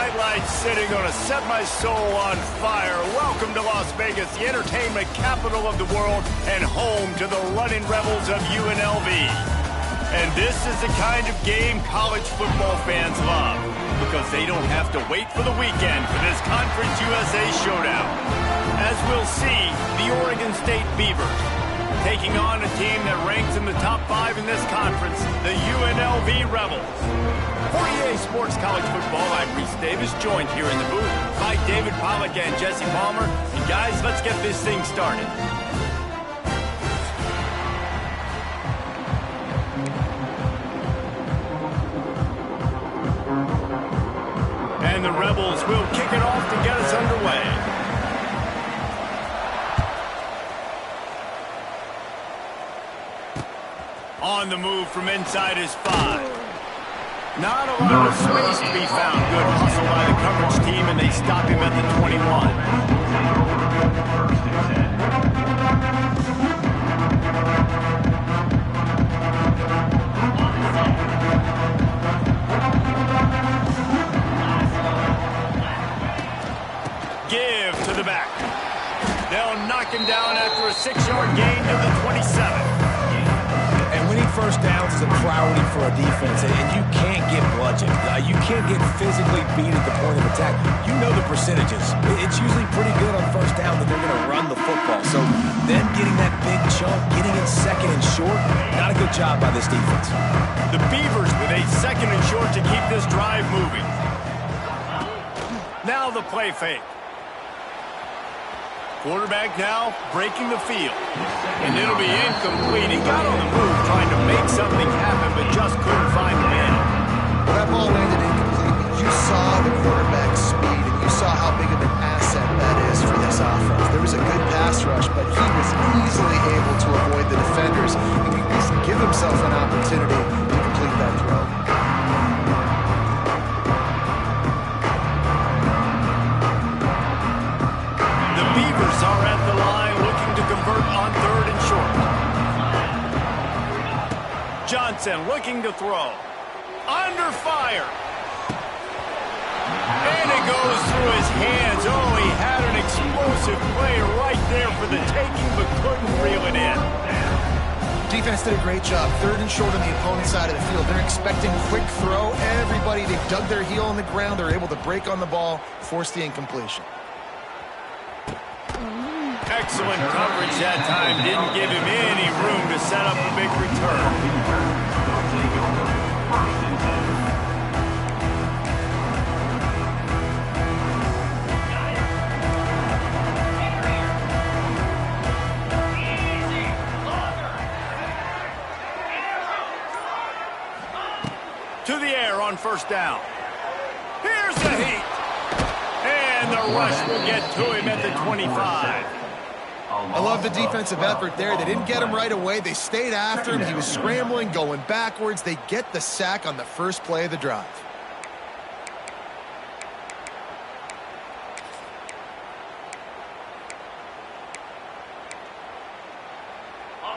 bright lights sitting gonna set my soul on fire. Welcome to Las Vegas, the entertainment capital of the world and home to the running rebels of UNLV. And this is the kind of game college football fans love, because they don't have to wait for the weekend for this Conference USA showdown. As we'll see, the Oregon State Beavers taking on a team that ranks in the top 5 in this conference, the UNLV Rebels. For EA Sports College Football, I'm Reese Davis, joined here in the booth by David Pollack and Jesse Palmer. And guys, let's get this thing started. And the Rebels will kick it off to get us underway. On the move from inside his 5. Not a lot of space to be found. Good hustle by the coverage team, and they stop him at the 21. Give to the back. They'll knock him down after a 6-yard gain to the 27. First downs is a priority for a defense, and you can't get bludgeoned. You can't get physically beat at the point of attack. You know the percentages. It's usually pretty good on first down that they're going to run the football. So them getting that big chunk, getting it second and short, not a good job by this defense. The Beavers with a second and short to keep this drive moving. Now the play fake. Quarterback now breaking the field. And it'll be incomplete. He got on the move trying to make something happen, but just couldn't find the man. Well, that ball landed incomplete. You saw the quarterback's speed, and you saw how big of an asset that is for this offense. There was a good pass rush, but he was easily able to avoid the defenders and at least give himself an opportunity to complete that throw. Are at the line looking to convert on 3rd and short. Johnson looking to throw. Under fire. And it goes through his hands. Oh, he had an explosive play right there for the taking, but couldn't reel it in. Defense did a great job. 3rd and short on the opponent's side of the field. They're expecting quick throw. Everybody, they dug their heel on the ground. They're able to break on the ball, force the incompletion. Excellent coverage that time. Didn't give him any room to set up a big return. To the air on first down. Here's the heat. And the rush will get to him at the 25. I love the defensive effort there. They didn't get him right away. They stayed after him. He was scrambling, going backwards. They get the sack on the first play of the drive.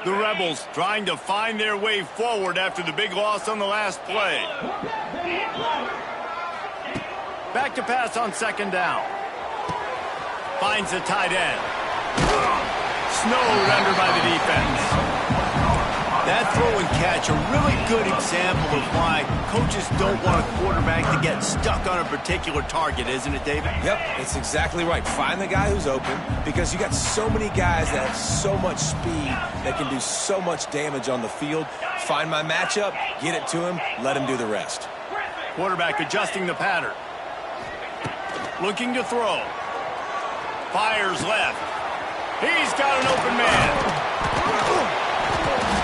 The Rebels trying to find their way forward after the big loss on the last play. Back to pass on 2nd down. Finds the tight end. Snowed under by the defense. That throw and catch, a really good example of why coaches don't want a quarterback to get stuck on a particular target, isn't it, David? Yep, it's exactly right. Find the guy who's open, because you got so many guys that have so much speed that can do so much damage on the field. Find my matchup, get it to him, let him do the rest. Quarterback adjusting the pattern. Looking to throw. Fires left. He's got an open man.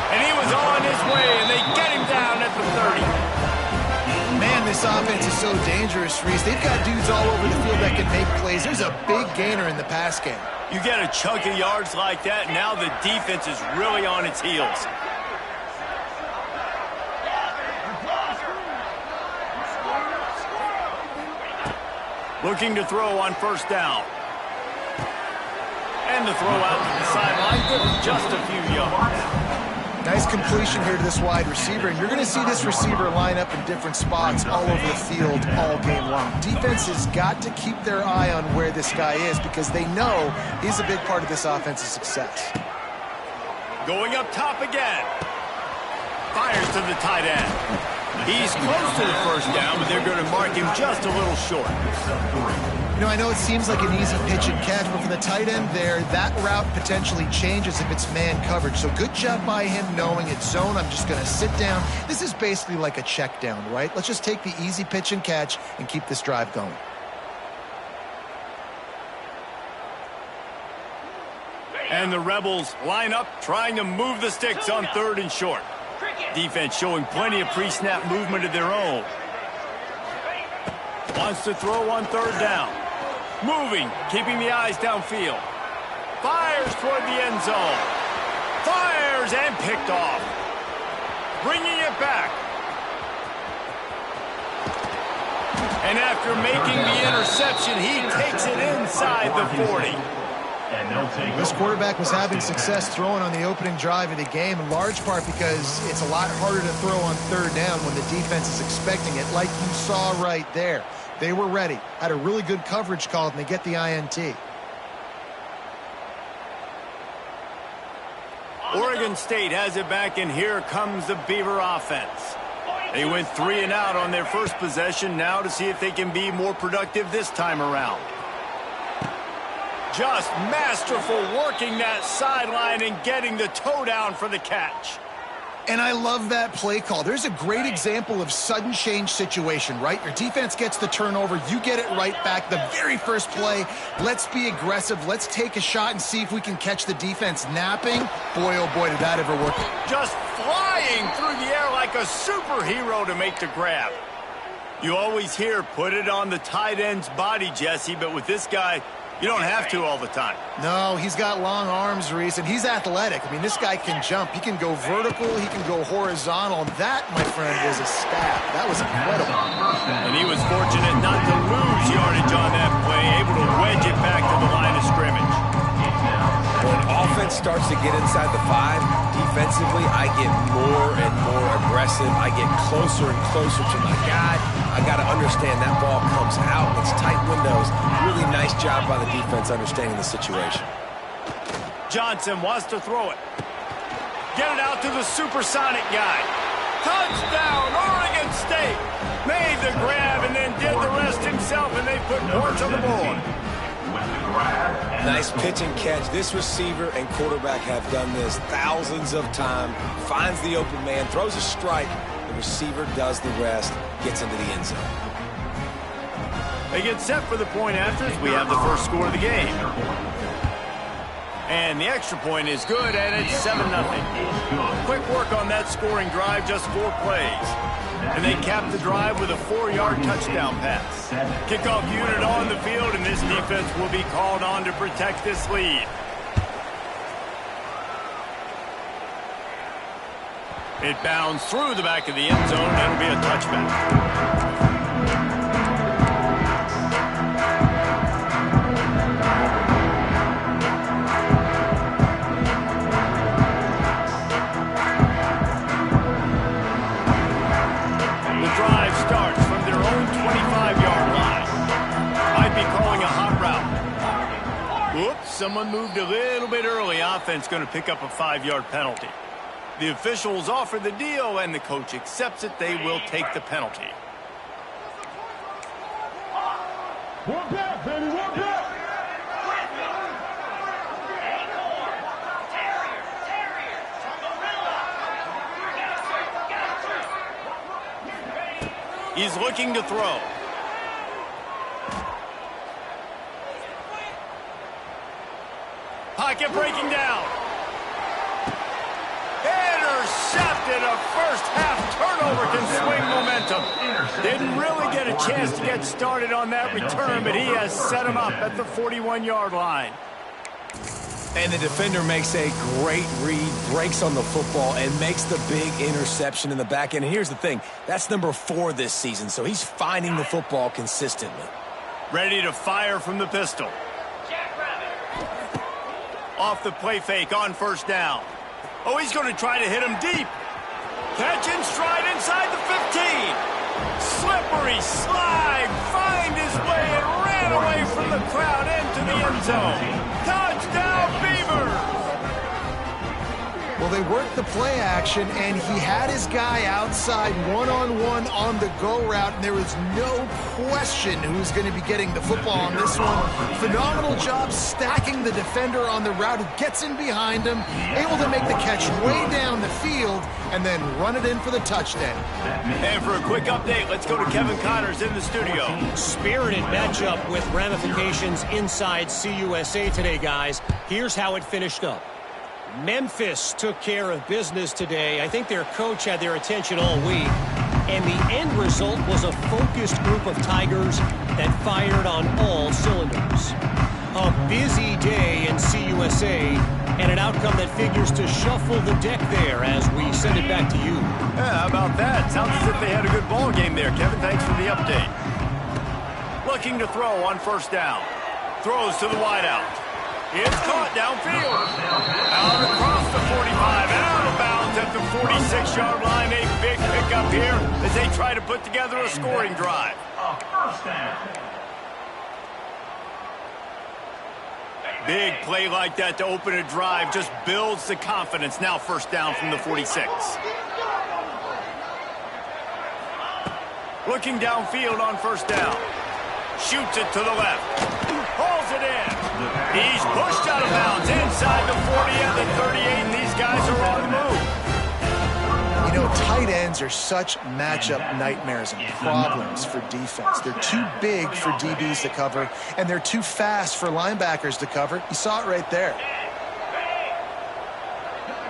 And he was on his way, and they get him down at the 30. Man, this offense is so dangerous, Reese. They've got dudes all over the field that can make plays. There's a big gainer in the pass game. You get a chunk of yards like that, now the defense is really on its heels. Looking to throw on first down. And the throw out to the sideline, just a few yards. Nice completion here to this wide receiver, and you're going to see this receiver line up in different spots all over the field all game long. Defense has got to keep their eye on where this guy is because they know he's a big part of this offense's success. Going up top again. Fires to the tight end. He's close to the first down, but they're going to mark him just a little short. You know, I know it seems like an easy pitch and catch, but for the tight end there, that route potentially changes if it's man coverage. So good job by him knowing it's zone. I'm just going to sit down. This is basically like a check down, right? Let's just take the easy pitch and catch and keep this drive going. And the Rebels line up, trying to move the sticks on 3rd and short. Defense showing plenty of pre-snap movement of their own. Wants to throw on 3rd down. Moving, keeping the eyes downfield. Fires toward the end zone. Fires and picked off. Bringing it back. And after making the interception, he takes it inside the 40. This quarterback was having success throwing on the opening drive of the game, in large part because it's a lot harder to throw on 3rd down when the defense is expecting it, like you saw right there. They were ready, had a really good coverage call, and they get the INT. Oregon State has it back, and here comes the Beaver offense. They went 3 and out on their first possession, now to see if they can be more productive this time around. Just masterful working that sideline and getting the toe down for the catch. And I love that play call. There's a great example of sudden change situation, right? Your defense gets the turnover. You get it right back. The very first play, let's be aggressive. Let's take a shot and see if we can catch the defense napping. Boy, oh boy, did that ever work. Just flying through the air like a superhero to make the grab. You always hear, put it on the tight end's body, Jesse, but with this guy, you don't have to all the time. No, he's got long arms, Reese, and he's athletic. I mean, this guy can jump. He can go vertical. He can go horizontal. That, my friend, was a stab. That was incredible. And he was fortunate not to lose yardage on that play, able to wedge it back to the line of scrimmage. When offense starts to get inside the 5, defensively, I get more and more aggressive. I get closer and closer to my guy. I got to understand that ball comes out. It's tight windows. Really nice job by the defense understanding the situation. Johnson wants to throw it. Get it out to the supersonic guy. Touchdown, Oregon State. Made the grab and then did the rest himself, and they put points on the board. Nice pitch and catch. This receiver and quarterback have done this thousands of times. Finds the open man, throws a strike. The receiver does the rest, gets into the end zone. They get set for the point after as we have the first score of the game. And the extra point is good, and it's 7-0. Quick work on that scoring drive, just 4 plays. And they cap the drive with a 4-yard touchdown pass. Kickoff unit on the field, and this defense will be called on to protect this lead. It bounds through the back of the end zone. That'll be a touchback. Someone moved a little bit early. Offense going to pick up a 5-yard penalty. The officials offer the deal, and the coach accepts it. They will take the penalty. One back, baby, one back. He's looking to throw. Pocket breaking down. Intercepted. A first-half turnover can swing momentum. Didn't really get a chance to get started on that return, but he has set him up at the 41-yard line. And the defender makes a great read, breaks on the football, and makes the big interception in the back end. And here's the thing, that's number 4 this season, so he's finding the football consistently. Ready to fire from the pistol. Off the play fake on first down. Oh, he's going to try to hit him deep. Catch in stride inside the 15. Slippery slide. Find his way and ran away from the crowd into the end zone. Touchdown, Beavers! Well, they worked the play action, and he had his guy outside one-on-one on the go route, and there was no question who's going to be getting the football on this one. Phenomenal job stacking the defender on the route. He gets in behind him, able to make the catch way down the field, and then run it in for the touchdown. And for a quick update, let's go to Kevin Connors in the studio. Spirited matchup with ramifications inside CUSA today, guys. Here's how it finished up. Memphis took care of business today. I think their coach had their attention all week. And the end result was a focused group of Tigers that fired on all cylinders. A busy day in CUSA and an outcome that figures to shuffle the deck there as we send it back to you. Yeah, how about that? Sounds as if they had a good ball game there. Kevin, thanks for the update. Looking to throw on first down. Throws to the wideout. It's caught downfield. Out across the 45 and out of bounds at the 46-yard line. A big pickup here as they try to put together a scoring drive. Big play like that to open a drive just builds the confidence. Now first down from the 46. Looking downfield on first down. Shoots it to the left. Hauls it in. He's pushed out of bounds inside the 40 and the 38, and these guys are on the move. You know, tight ends are such matchup nightmares and problems for defense. They're too big for DBs to cover, and they're too fast for linebackers to cover. You saw it right there.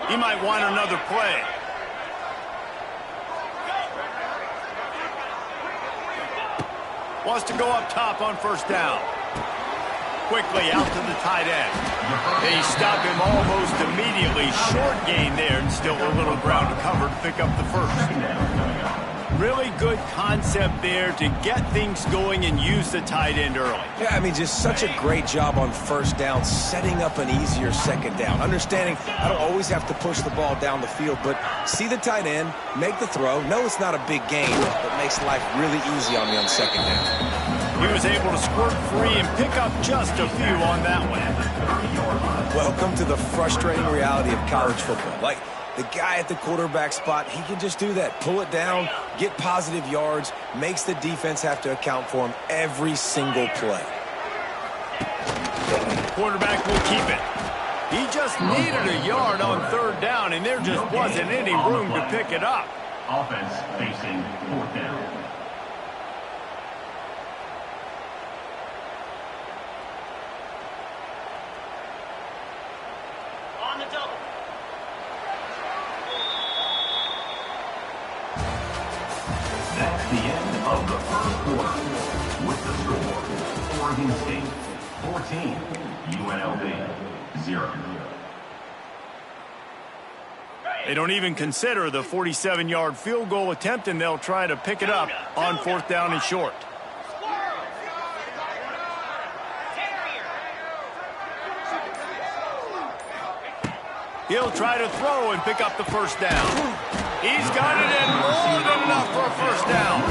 He might want another play. Wants to go up top on first down. Quickly out to the tight end. They stop him almost immediately. Short gain there and still a little ground to cover to pick up the first. Really good concept there to get things going and use the tight end early. Yeah, I mean, just such a great job on first down, setting up an easier second down. Understanding I don't always have to push the ball down the field, but see the tight end, make the throw. No, it's not a big gain, but makes life really easy on me on second down. He was able to squirt free and pick up just a few on that one. Welcome to the frustrating reality of college football. Like, the guy at the quarterback spot, he can just do that. Pull it down, get positive yards, makes the defense have to account for him every single play. Quarterback will keep it. He just needed a yard on third down, and there just wasn't any room to pick it up. Offense facing fourth down. On the double. That's the end of the first quarter. With the score, Oregon State 14, UNLV 0. They don't even consider the 47-yard field goal attempt, and they'll try to pick it up on fourth down and short. He'll try to throw and pick up the first down. He's got it in more than enough for a first down.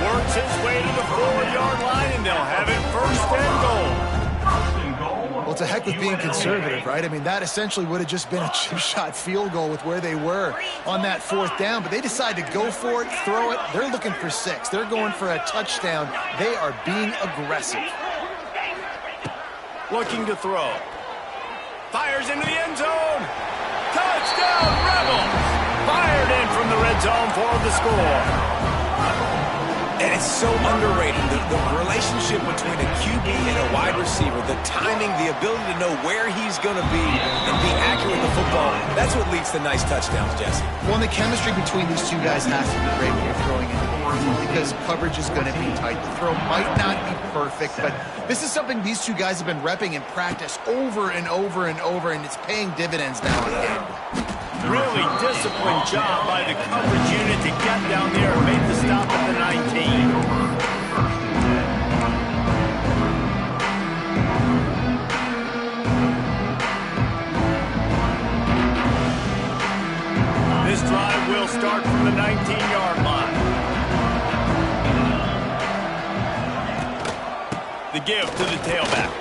Works his way to the 4-yard line, and they'll have it first and goal. Well, it's a heck with being conservative, right? I mean, that essentially would have just been a chip shot field goal with where they were on that fourth down, but they decide to go for it, throw it. They're looking for 6. They're going for a touchdown. They are being aggressive. Looking to throw. Fires into the end zone. Touchdown, Rebels! Fired in from the red zone for the score. And it's so underrated, the relationship between a QB and a wide receiver, the timing, the ability to know where he's going to be and be accurate with the football, that's what leads to nice touchdowns, Jesse. Well, and the chemistry between these two guys has to be great when you're throwing into the end zone because coverage is going to be tight. The throw might not be perfect, but this is something these two guys have been repping in practice over and over and over, and it's paying dividends now in game. Really disciplined job by the coverage unit to get down there and make the stop at the 19. drive will start from the 19-yard line. The give to the tailback.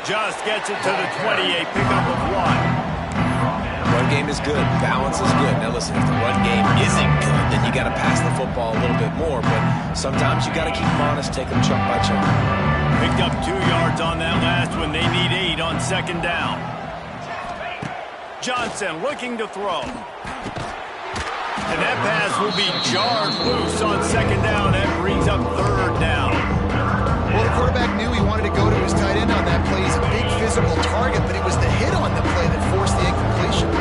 Just gets it to the 28, pickup of 1. Run game is good. Balance is good. Now listen, if the run game isn't good, then you got to pass the football a little bit more. But sometimes you got to keep them honest, take them chunk by chunk. Picked up 2 yards on that last one. They need 8 on second down. Johnson looking to throw. And that pass will be jarred loose on second down. That brings up third down. Well, the quarterback knew he wanted to go to his tight end on that play. He's a big physical target, but it was the hit on the play that forced the incompletion.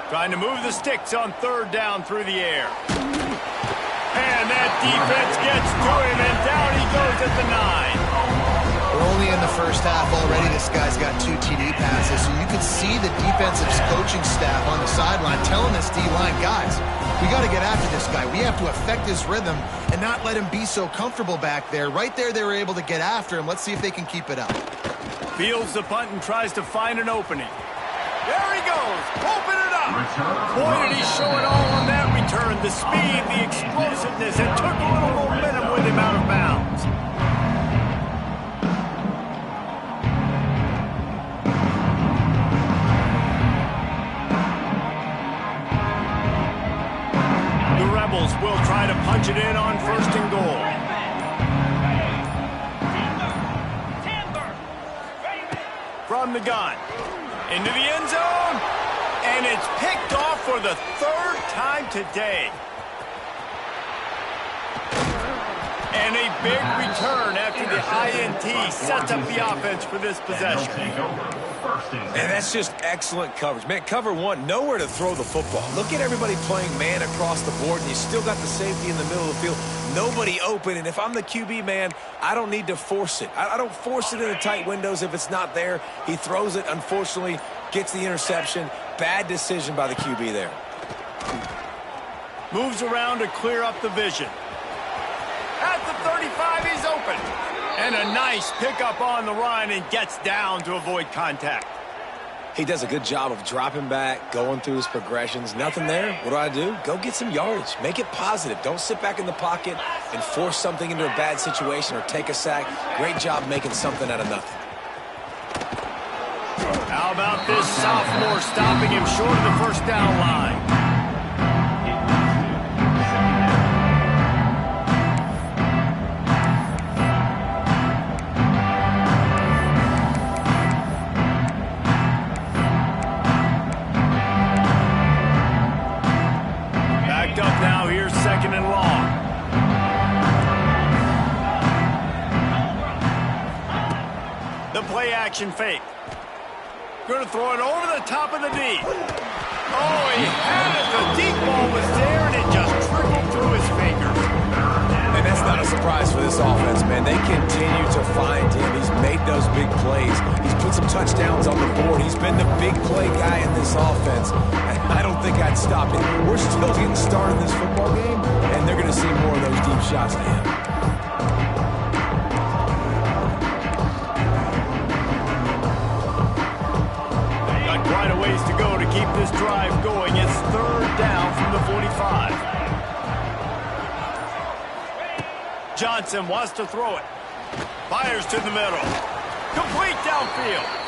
Trying to move the sticks on third down through the air. And that defense gets to him, and down he goes at the 9. We're only in the first half already. This guy's got 2 TD passes, so you could see the defensive coaching staff on the sideline telling this D-line, guys, we got to get after this guy. We have to affect his rhythm and not let him be so comfortable back there. Right there, they were able to get after him. Let's see if they can keep it up. Fields the punt and tries to find an opening. There he goes. Open it up. Boy, did he show it all on that return. The speed, the explosiveness, and took a little momentum with him out of bounds. The Rebels will try to punch it in on first and goal. From the gun. Into the end zone, and it's picked off for the 3rd time today. And a big return after the INT sets up the offense for this possession. And that's just excellent coverage. Man, cover 1, nowhere to throw the football. Look at everybody playing man across the board, and you still got the safety in the middle of the field. Nobody open, and if I'm the QB, man, I don't need to force it. I don't force it in the tight windows if it's not there. He throws it, unfortunately, gets the interception. Bad decision by the QB there. Moves around to clear up the vision. At the 35, he's open. And a nice pickup on the run and gets down to avoid contact. He does a good job of dropping back, going through his progressions. Nothing there. What do? Go get some yardage. Make it positive. Don't sit back in the pocket and force something into a bad situation or take a sack. Great job making something out of nothing. How about this sophomore stopping him short of the first down line? Up now, here's second and long. The play action fake. Going to throw it over the top of the D. Oh, he had it. The deep ball was there, and it just trickled through his fingers. And that's not a surprise for this offense, man. They continue to find him. He's made those big plays. He's put some touchdowns on the board. He's been the big play guy in this offense. I don't think I'd stop it. We're still getting started in this football game, and they're going to see more of those deep shots to him. Got quite a ways to go to keep this drive going. It's third down from the 45. Johnson wants to throw it. Fires to the middle. Complete downfield.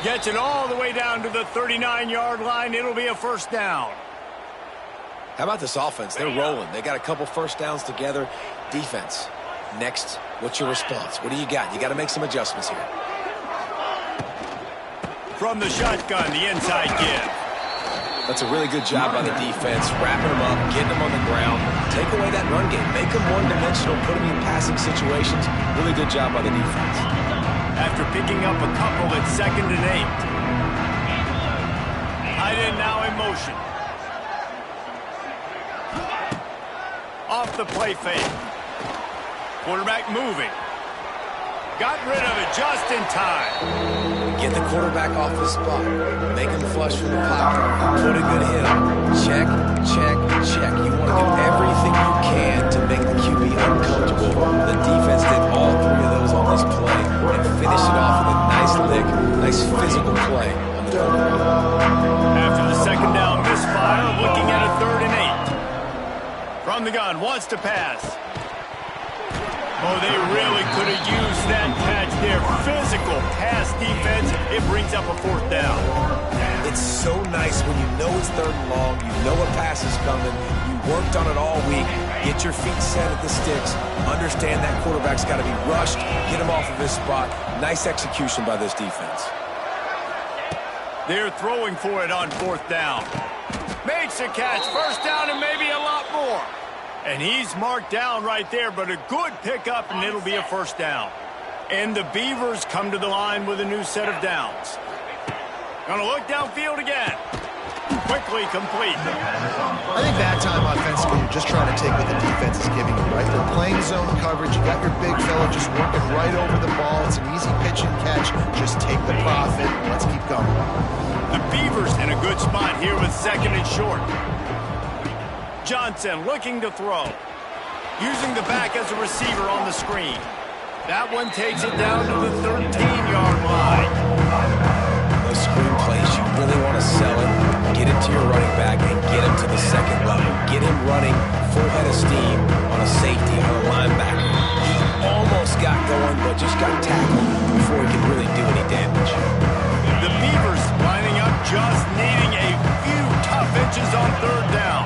Gets it all the way down to the 39-yard line. It'll be a first down. How about this offense? They're rolling. They got a couple first downs together. Defense. Next, what's your response? What do you got? You got to make some adjustments here. From the shotgun, the inside give. That's a really good job by the defense, wrapping them up, getting them on the ground. Take away that run game. Make them one-dimensional, put them in passing situations. Really good job by the defense. After picking up a couple at 2nd and 8. Tight end now in motion. Off the play fake. Quarterback moving. Got rid of it just in time. Get the quarterback off the spot. Make him flush from the pocket. Put a good hit on him. Check, check, check. You want to do everything you can to make the QB uncomfortable. The defense did all 3 of those on this play and finished it off with a nice lick, nice physical play on the quarterback. From the gun, wants to pass. Oh, they really could have used that catch there. Physical pass defense. It brings up a 4th down. It's so nice when you know it's 3rd and long, you know a pass is coming, you worked on it all week, get your feet set at the sticks, understand that quarterback's got to be rushed, get him off of his spot. Nice execution by this defense. They're throwing for it on 4th down. Makes a catch, 1st down, and maybe a lot more. And he's marked down right there, but a good pickup, and it'll be a 1st down. And the Beavers come to the line with a new set of downs. Gonna look downfield again. Quickly complete. I think that time offensively, you're just trying to take what the defense is giving you, right? They're playing zone coverage. You got your big fella just working right over the ball. It's an easy pitch and catch. Just take the profit. Let's keep going. The Beavers in a good spot here with 2nd and short. Johnson looking to throw. Using the back as a receiver on the screen. That one takes it down to the 13-yard line. Those screen plays, you really want to sell it, get it to your running back, and get him to the 2nd level. Get him running full head of steam on a safety, on a linebacker. He almost got going, but just got tackled before he could really do any damage. The Beavers lining up, just needing a few tough inches on 3rd down.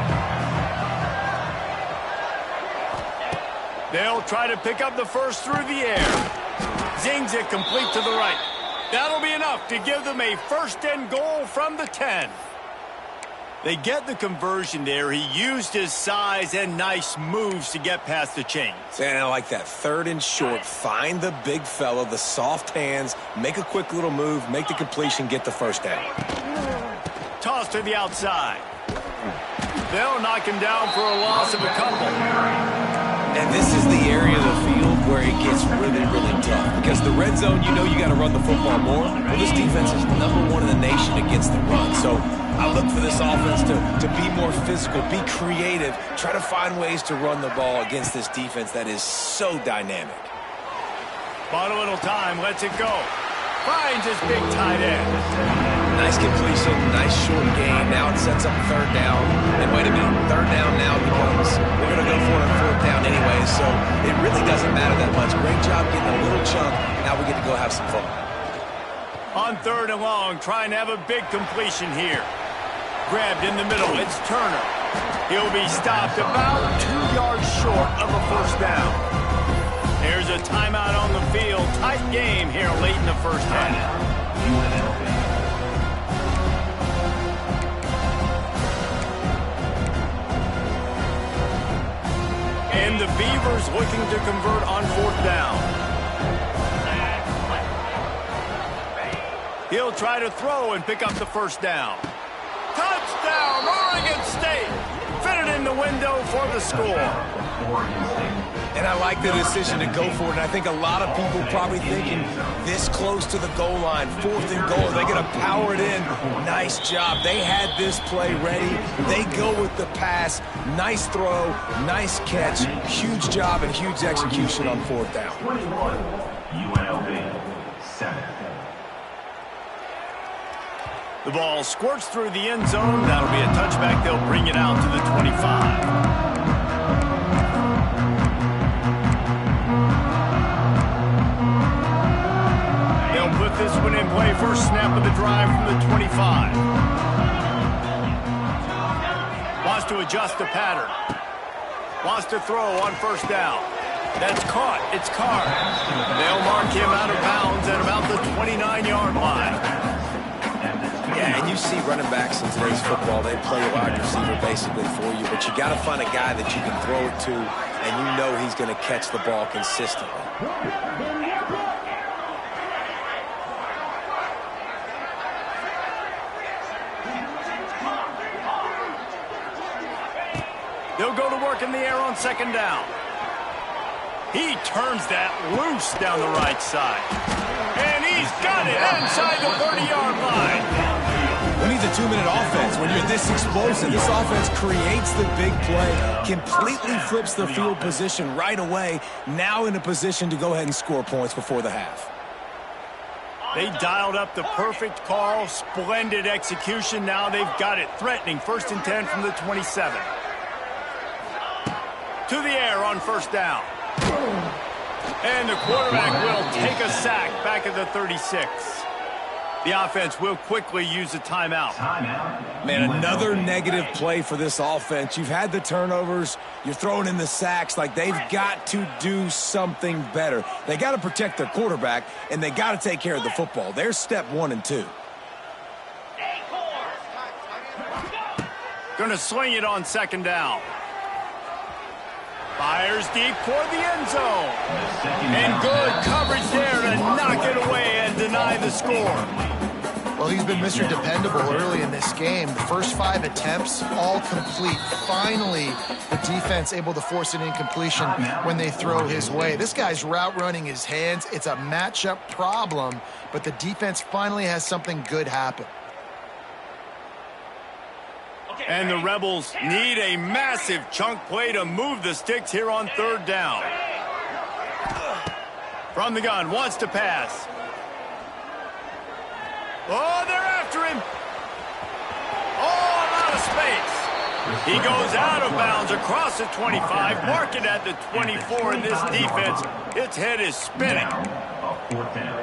They'll try to pick up the first through the air. Zings it complete to the right. That'll be enough to give them a 1st and goal from the 10. They get the conversion there. He used his size and nice moves to get past the chains. And I like that 3rd and short. Find the big fella, the soft hands, make a quick little move, make the completion, get the 1st down. Toss to the outside. They'll knock him down for a loss of a couple. And this is the area of the field where it gets really, really tough. Because the red zone, you know you got to run the football more. Well, this defense is #1 in the nation against the run. So I look for this offense to be more physical, be creative, try to find ways to run the ball against this defense that is so dynamic. Bought a little time, lets it go. Finds his big tight end. Nice completion, nice short gain. Now it sets up 3rd down. And wait a minute, 3rd down now becomes, we're going to go for it on 4th down anyway, so it really doesn't matter that much. Great job getting a little chunk. Now we get to go have some fun. On 3rd and long, trying to have a big completion here. Grabbed in the middle, it's Turner. He'll be stopped about 2 yards short of a 1st down. There's a timeout on the field. Tight game here late in the 1st half. And the Beavers looking to convert on 4th down. He'll try to throw and pick up the 1st down. Touchdown, Oregon State! Fitted in the window for the score. And I like the decision to go for it. And I think a lot of people probably thinking this close to the goal line, 4th and goal, they're going to power it in. Nice job. They had this play ready. They go with the pass. Nice throw, nice catch. Huge job and huge execution on 4th down. 21, UNLV, 7. The ball squirts through the end zone. That'll be a touchback. They'll bring it out to the 25. Put this one in play. First snap of the drive from the 25. Wants to adjust the pattern. Wants to throw on 1st down. That's caught. It's Carr. They'll mark him out of bounds at about the 29-yard line. Yeah, and you see running backs in today's football, they play a wide receiver basically for you, but you got to find a guy that you can throw it to, and you know he's going to catch the ball consistently. They'll go to work in the air on 2nd down. He turns that loose down the right side. And he's got it inside the 30-yard line. When he's a 2-minute offense, when you're this explosive, this offense creates the big play, completely flips the field position right away, now in a position to go ahead and score points before the half. They dialed up the perfect call, splendid execution. Now they've got it threatening 1st and 10 from the 27. to the air on first down. And the quarterback will take a sack back at the 36. The offense will quickly use a timeout. Man, another negative play for this offense. You've had the turnovers. You're throwing in the sacks. Like, they've got to do something better. They got to protect their quarterback, and they got to take care of the football. There's step 1 and 2. Going to swing it on second down. Fires deep toward the end zone. And good coverage there to knock it away and deny the score. Well, he's been Mr. Dependable early in this game. The first 5 attempts, all complete. Finally, the defense able to force an incompletion when they throw his way. This guy's route running his hands. It's a matchup problem, but the defense finally has something good happen. And the Rebels need a massive chunk play to move the sticks here on third down. From the gun, wants to pass. Oh, they're after him. Oh, a lot of space. He goes out of bounds across the 25, marking at the 24 in this defense. Its head is spinning.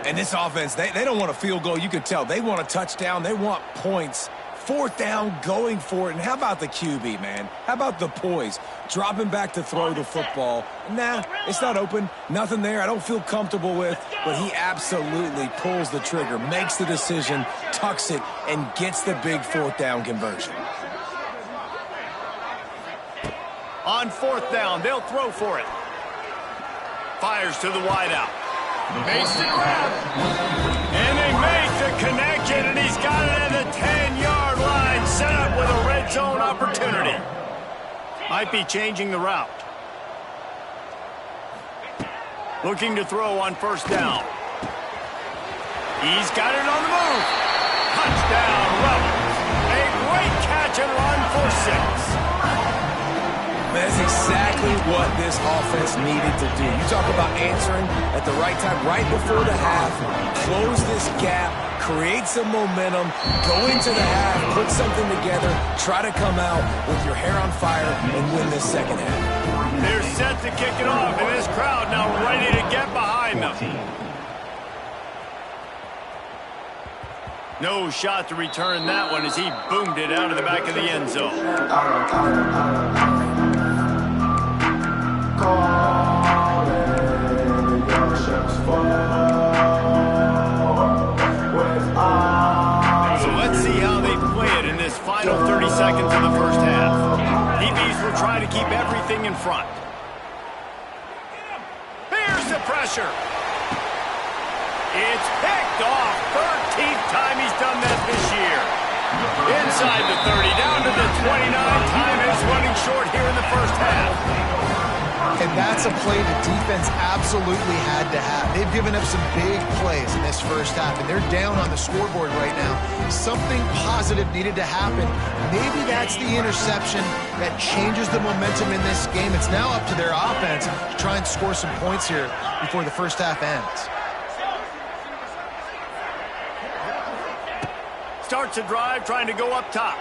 And this offense, they don't want a field goal. You can tell. They want a touchdown. They want points. Fourth down, going for it. And how about the QB, man? How about the poise? Dropping back to throw the football. Nah, it's not open. Nothing there I don't feel comfortable with. But he absolutely pulls the trigger, makes the decision, tucks it, and gets the big fourth down conversion. On fourth down, they'll throw for it. Fires to the wideout. Makes the grab. And they make the connection, and he's got it at the 10-yard line, set up with a red zone opportunity. Might be changing the route. Looking to throw on first down. He's got it on the move. Touchdown, Rebels. A great catch and run for 6. That's exactly what this offense needed to do. You talk about answering at the right time, right before the half, close this gap, create some momentum, go into the half, put something together, try to come out with your hair on fire and win this second half. They're set to kick it off, and this crowd now ready to get behind them. No shot to return that one as he boomed it out of the back of the end zone. So let's see how they play it in this final 30 seconds of the first half. DBs will try to keep everything in front. Here's the pressure. It's picked off. 13th time he's done that this year. Inside the 30, down to the 29. Time is running short here in the first half. And that's a play the defense absolutely had to have. They've given up some big plays in this first half, and they're down on the scoreboard right now. Something positive needed to happen. Maybe that's the interception that changes the momentum in this game. It's now up to their offense to try and score some points here before the first half ends. Starts a drive trying to go up top.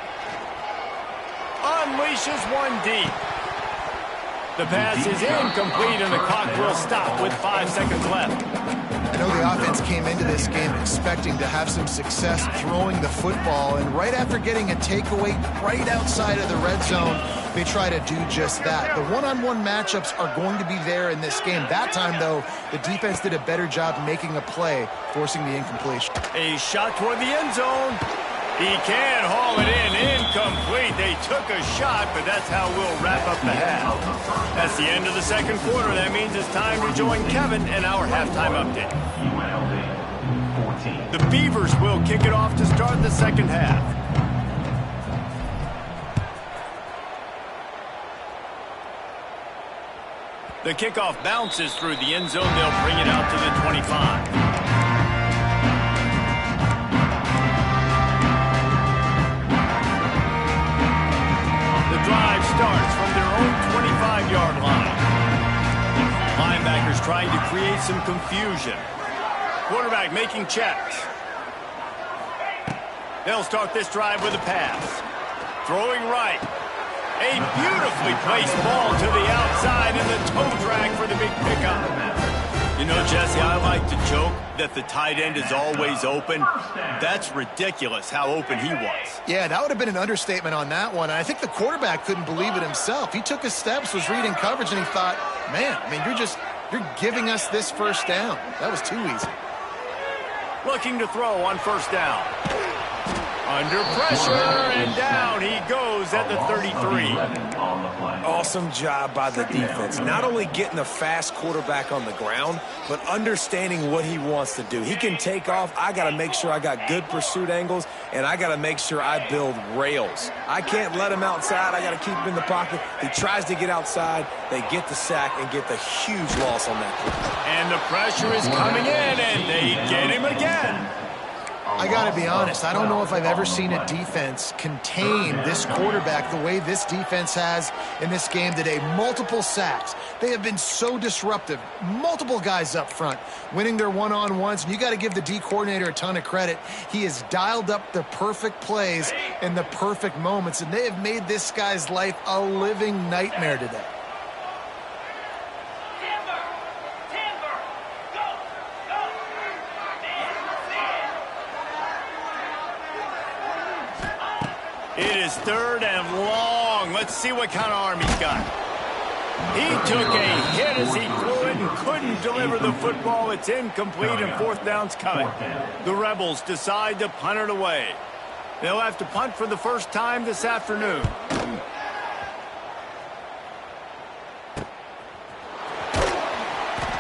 Unleashes one deep. The pass is incomplete, and the clock will stop with 5 seconds left. I know the offense came into this game expecting to have some success throwing the football, and right after getting a takeaway right outside of the red zone, they try to do just that. The one-on-one matchups are going to be there in this game. That time, though, the defense did a better job making a play, forcing the incompletion. A shot toward the end zone. He can't haul it in. Incomplete. They took a shot, but that's how we'll wrap up the half. That's the end of the second quarter. That means it's time to join Kevin in our halftime update. The Beavers will kick it off to start the second half. The kickoff bounces through the end zone. They'll bring it out to the 25. Drive starts from their own 25-yard line. Linebackers trying to create some confusion. Quarterback making checks. They'll start this drive with a pass. Throwing right. A beautifully placed ball to the outside and the toe drag for the big pickup. You know, Jesse, I like to joke that the tight end is always open. That's ridiculous how open he was. Yeah, that would have been an understatement on that one. And I think the quarterback couldn't believe it himself. He took his steps, was reading coverage, and he thought, man, I mean, you're giving us this first down. That was too easy. Looking to throw on first down. Under pressure, and down he goes at the 33. Awesome job by the defense. Not only getting a fast quarterback on the ground, but understanding what he wants to do. He can take off. I got to make sure I got good pursuit angles, and I got to make sure I build rails. I can't let him outside. I got to keep him in the pocket. He tries to get outside. They get the sack and get the huge loss on that play. And the pressure is coming in, and they get him again. I got to be honest, I don't know if I've ever seen a defense contain this quarterback the way this defense has in this game today. Multiple sacks. They have been so disruptive. Multiple guys up front winning their one-on-ones, and you got to give the D coordinator a ton of credit. He has dialed up the perfect plays in the perfect moments, and they have made this guy's life a living nightmare today. It is third and long. Let's see what kind of arm he's got. He took a hit as he threw it and couldn't deliver the football. It's incomplete and fourth down's coming. The Rebels decide to punt it away. They'll have to punt for the first time this afternoon.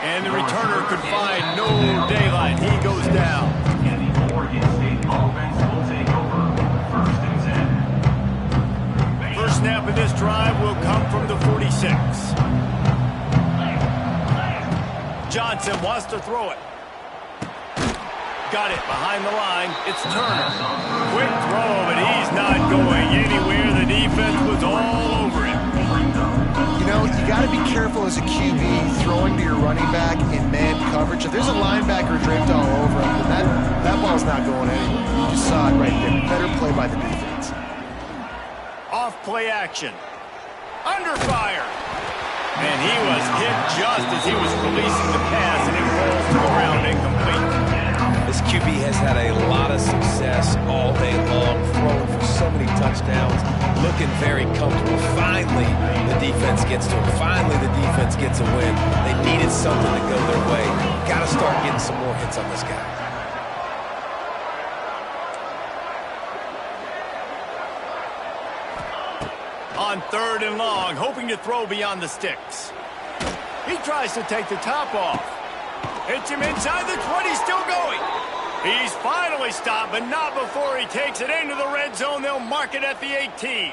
And the returner could find no daylight. He goes down. And the Oregon State offense will take over. First and 10. First snap of this drive will come from the 46. Johnson wants to throw it. Got it behind the line. It's Turner. Quick throw, but he's not going anywhere. The defense was all over him. You know, you got to be careful as a QB throwing to your running back in man coverage. If there's a linebacker draped all over him, then that ball's not going anywhere. You just saw it right there. Better play by the defense. Off play action. Under fire. And he was hit just as he was releasing the pass, and it rolls to the ground incomplete. This QB has had a lot of success all day long, throwing for so many touchdowns, looking very comfortable. Finally, the defense gets to him. Finally, the defense gets a win. They needed something to go their way. Got to start getting some more hits on this guy. On third and long, hoping to throw beyond the sticks. He tries to take the top off. Hits him inside the 20, still going. He's finally stopped, but not before he takes it into the red zone. They'll mark it at the 18.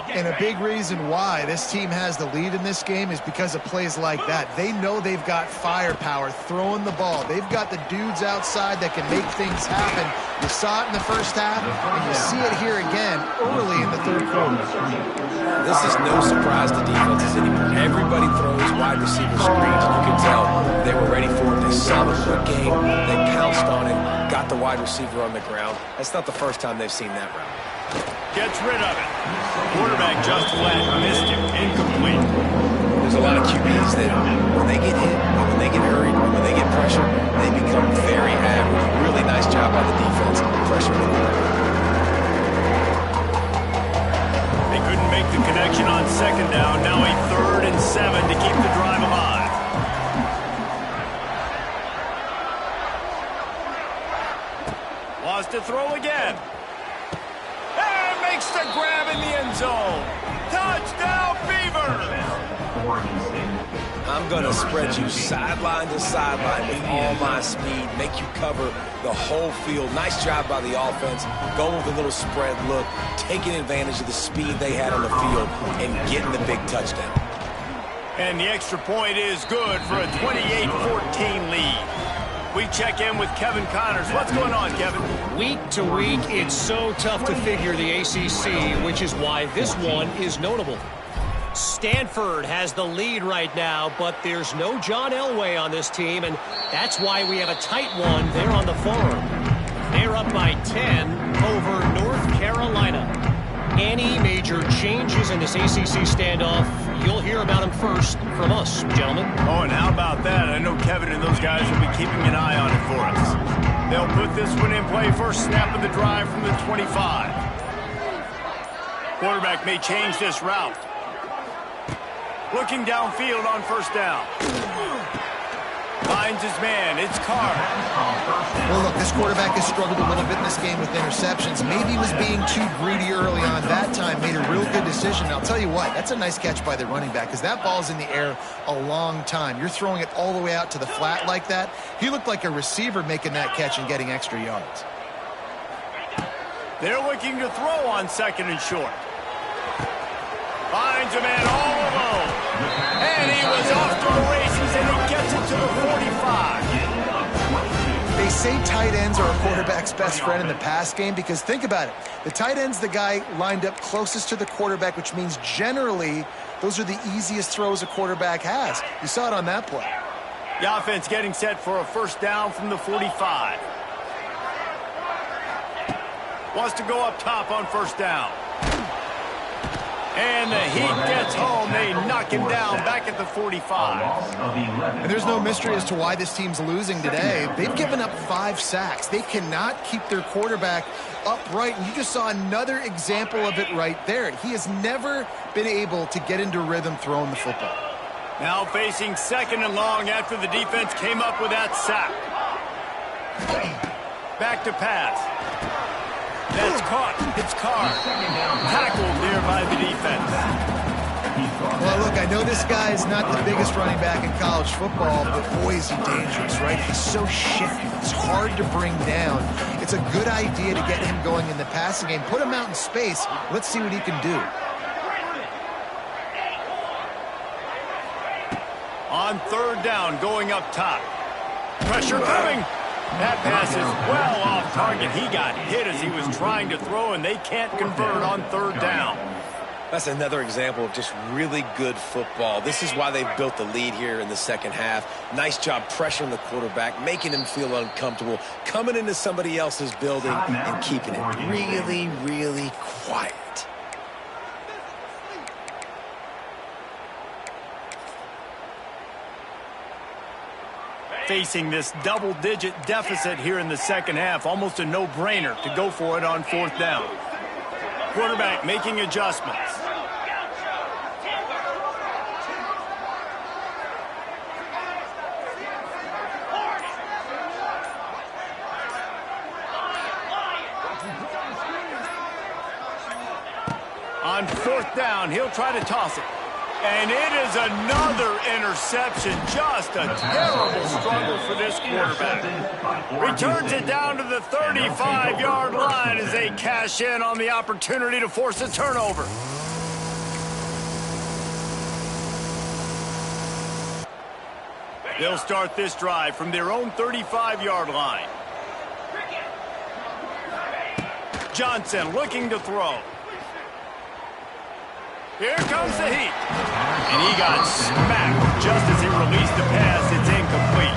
And a big reason why this team has the lead in this game is because of plays like that. They know they've got firepower throwing the ball. They've got the dudes outside that can make things happen. You saw it in the first half, and you see it here again early in the third quarter. This is no surprise to defenses anymore. Everybody throws wide receiver screens, and you can tell they were ready for it. They saw the quick game. They pounced on it, got the wide receiver on the ground. That's not the first time they've seen that route. Gets rid of it. Quarterback just led, missed him, incomplete. There's a lot of QBs that when they get hit, when they get hurried, when they get pressured, they become very average. Really nice job by the defense, pressuring the quarterback. They couldn't make the connection on second down. Now a 3rd and 7 to keep the drive alive. Wants to throw again. And makes the grab in the end zone. Touchdown, Beavers! I'm going to spread you sideline to sideline with all my speed, make you cover the whole field. Nice job by the offense, going with a little spread look, taking advantage of the speed they had on the field, and getting the big touchdown. And the extra point is good for a 28-14 lead. We check in with Kevin Connors. What's going on, Kevin? Week to week, it's so tough to figure the ACC, which is why this one is notable. Stanford has the lead right now, but there's no John Elway on this team, and that's why we have a tight one there on the farm. They're up by 10 over North Carolina. Any major changes in this ACC standoff, you'll hear about them first from us, gentlemen. Oh, and how about that? I know Kevin and those guys will be keeping an eye on it for us. They'll put this one in play. First snap of the drive from the 25. Quarterback may change this route. Looking downfield on first down. Finds his man. It's Carr. Well, look, this quarterback has struggled a little bit in this game with interceptions. Maybe he was being too greedy early on. That time made a real good decision. And I'll tell you what, that's a nice catch by the running back because that ball's in the air a long time. You're throwing it all the way out to the flat like that. He looked like a receiver making that catch and getting extra yards. They're looking to throw on second and short. Finds a man all alone. And he was off to the races, and he gets it to the 45. They say tight ends are a quarterback's best friend in the pass game because think about it. The tight end's the guy lined up closest to the quarterback, which means generally those are the easiest throws a quarterback has. You saw it on that play. The offense getting set for a first down from the 45. Wants to go up top on first down. And the heat gets home. They knock him down back at the 45. And there's no mystery as to why this team's losing today. They've given up 5 sacks. They cannot keep their quarterback upright. And you just saw another example of it right there. He has never been able to get into rhythm throwing the football. Now facing second and long after the defense came up with that sack. Back to pass. That's caught. It's Carr. Tackled there by the defense. Well, look, I know this guy is not the biggest running back in college football, but boy, is he dangerous, right? He's so shifty. It's hard to bring down. It's a good idea to get him going in the passing game. Put him out in space. Let's see what he can do. On third down, going up top. Pressure coming. That pass is well off target. He got hit as he was trying to throw, and they can't convert on third down. That's another example of just really good football. This is why they've built the lead here in the second half. Nice job pressuring the quarterback, making him feel uncomfortable, coming into somebody else's building and keeping it really, really quiet. Facing this double-digit deficit here in the second half, almost a no-brainer to go for it on fourth down. Quarterback making adjustments. On fourth down, he'll try to toss it. And it is another interception. Just a terrible struggle for this quarterback. Returns it down to the 35-yard line as they cash in on the opportunity to force a turnover. They'll start this drive from their own 35-yard line. Johnson looking to throw. Here comes the heat. And he got smacked just as he released the pass. It's incomplete.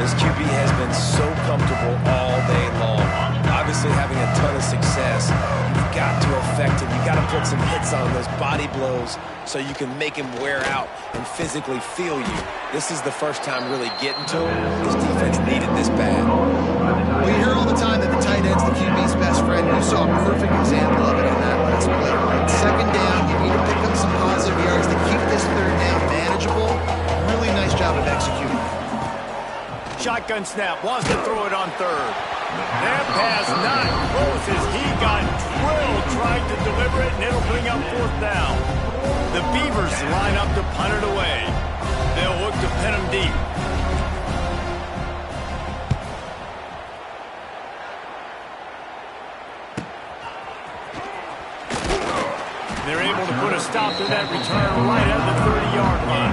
This QB has been so comfortable all day long. Obviously having a ton of success. You've got to affect him. You've got to put some hits on those body blows so you can make him wear out and physically feel you. This is the first time really getting to him. His defense needed this bad. Well, you hear all the time that the tight end's the QB's best friend. You saw a perfect example of it on that last play. Second down, you need to pick up some positive yards to keep this third down manageable. Really nice job of executing. Shotgun snap, wants to throw it on third. That pass not close as he got drilled trying to deliver it, and it'll bring up fourth down. The Beavers line up to punt it away. They'll look to pin him deep. They're able to put a stop to that return right at the 30-yard line.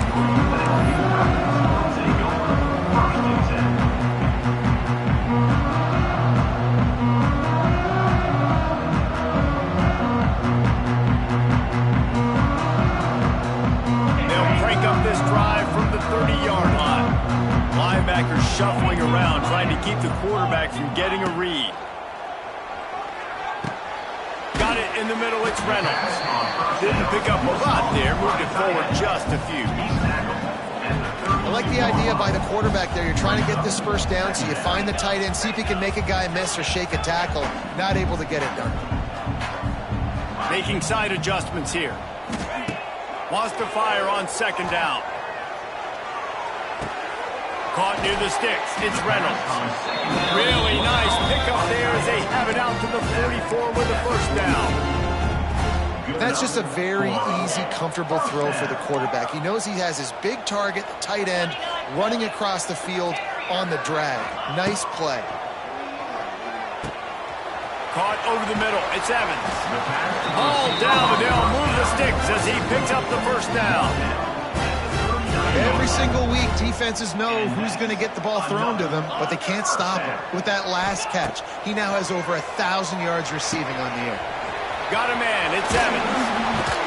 Shuffling around, trying to keep the quarterback from getting a read. Got it in the middle, it's Reynolds. Didn't pick up a lot there, moved it forward just a few. I like the idea by the quarterback there. You're trying to get this first down, so you find the tight end, see if he can make a guy miss or shake a tackle. Not able to get it done. Making side adjustments here. Wants to fire on second down. Caught near the sticks. It's Reynolds. Really nice pickup there as they have it out to the 44 with the first down. That's just a very easy, comfortable throw for the quarterback. He knows he has his big target, the tight end, running across the field on the drag. Nice play. Caught over the middle. It's Evans. Ball down, but they'll move the sticks as he picks up the first down. Every single week, defenses know who's going to get the ball thrown to them, but they can't stop him. With that last catch, he now has over 1,000 yards receiving on the air. Got a man. It's Evans.